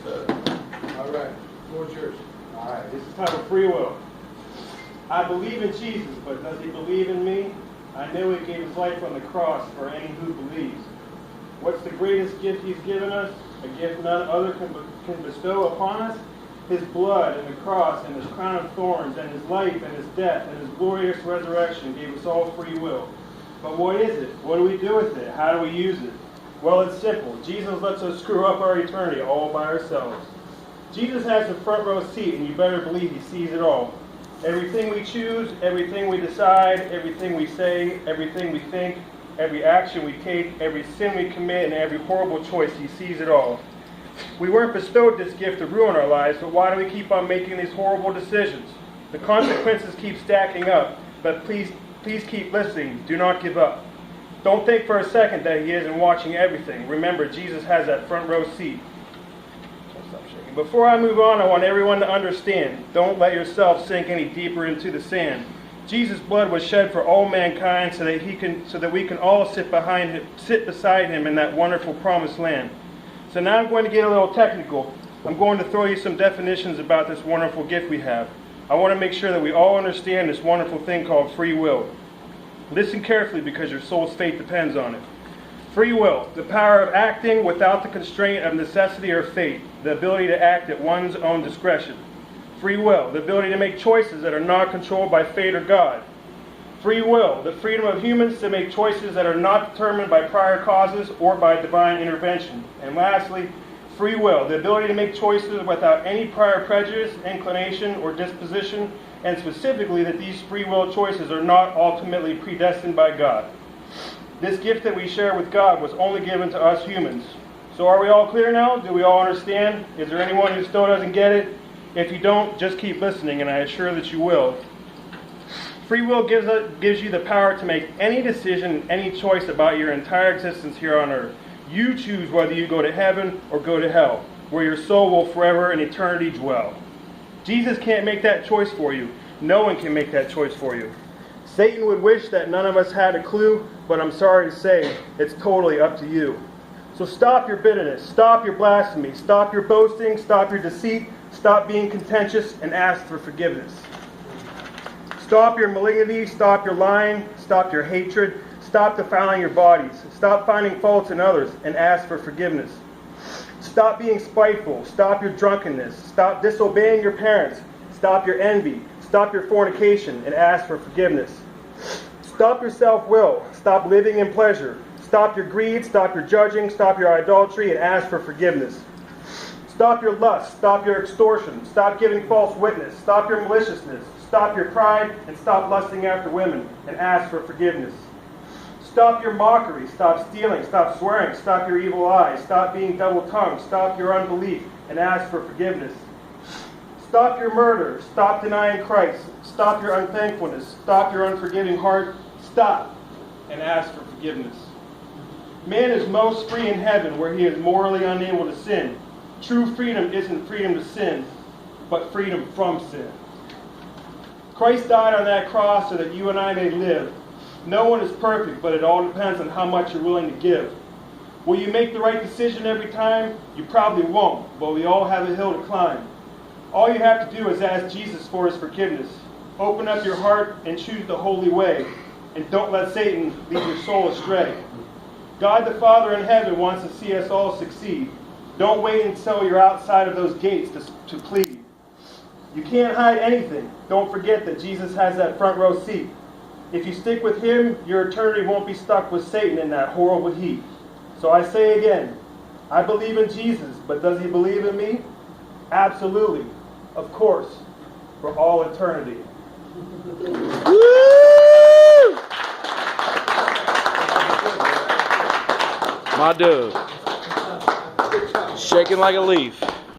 All right. Floor is yours. All right, this is titled Free Will. I believe in Jesus, but does he believe in me? I know he gave his life on the cross for any who believes. What's the greatest gift he's given us? A gift none other can bestow upon us? His blood and the cross and his crown of thorns and his life and his death and his glorious resurrection gave us all free will. But what is it? What do we do with it? How do we use it? Well, it's simple. Jesus lets us screw up our eternity all by ourselves. Jesus has the front row seat, and you better believe he sees it all. Everything we choose, everything we decide, everything we say, everything we think, every action we take, every sin we commit, and every horrible choice, he sees it all. We weren't bestowed this gift to ruin our lives, but why do we keep on making these horrible decisions? The consequences keep stacking up, but please keep listening. Do not give up. Don't think for a second that he isn't watching everything. Remember, Jesus has that front row seat. Before I move on, I want everyone to understand. Don't let yourself sink any deeper into the sand. Jesus' blood was shed for all mankind so that we can all sit beside him in that wonderful promised land. So now I'm going to get a little technical. I'm going to throw you some definitions about this wonderful gift we have. I want to make sure that we all understand this wonderful thing called free will. Listen carefully because your soul's fate depends on it. Free will, the power of acting without the constraint of necessity or fate, the ability to act at one's own discretion. Free will, the ability to make choices that are not controlled by fate or God. Free will, the freedom of humans to make choices that are not determined by prior causes or by divine intervention. And lastly, free will, the ability to make choices without any prior prejudice, inclination, or disposition, and specifically that these free will choices are not ultimately predestined by God. This gift that we share with God was only given to us humans. So are we all clear now? Do we all understand? Is there anyone who still doesn't get it? If you don't, just keep listening, and I assure that you will. Free will gives you the power to make any decision, any choice about your entire existence here on earth. You choose whether you go to heaven or go to hell, where your soul will forever and eternity dwell. Jesus can't make that choice for you. No one can make that choice for you. Satan would wish that none of us had a clue, but I'm sorry to say, it's totally up to you. So stop your bitterness, stop your blasphemy, stop your boasting, stop your deceit, stop being contentious, and ask for forgiveness. Stop your malignity, stop your lying, stop your hatred, stop defiling your bodies, stop finding faults in others, and ask for forgiveness. Stop being spiteful, stop your drunkenness, stop disobeying your parents, stop your envy, stop your fornication, and ask for forgiveness. Stop your self-will. Stop living in pleasure. Stop your greed. Stop your judging. Stop your idolatry and ask for forgiveness. Stop your lust. Stop your extortion. Stop giving false witness. Stop your maliciousness. Stop your pride and stop lusting after women and ask for forgiveness. Stop your mockery. Stop stealing. Stop swearing. Stop your evil eyes. Stop being double-tongued. Stop your unbelief and ask for forgiveness. Stop your murder. Stop denying Christ. Stop your unthankfulness. Stop your unforgiving heart. Stop and ask for forgiveness. Man is most free in heaven where he is morally unable to sin. True freedom isn't freedom to sin, but freedom from sin. Christ died on that cross so that you and I may live. No one is perfect, but it all depends on how much you're willing to give. Will you make the right decision every time? You probably won't, but we all have a hill to climb. All you have to do is ask Jesus for his forgiveness. Open up your heart and choose the holy way. And don't let Satan lead your soul astray. God the Father in heaven wants to see us all succeed. Don't wait until you're outside of those gates to plead. You can't hide anything. Don't forget that Jesus has that front row seat. If you stick with him, your eternity won't be stuck with Satan in that horrible heat. So I say again, I believe in Jesus, but does he believe in me? Absolutely. Of course. For all eternity. My dude. Shaking like a leaf.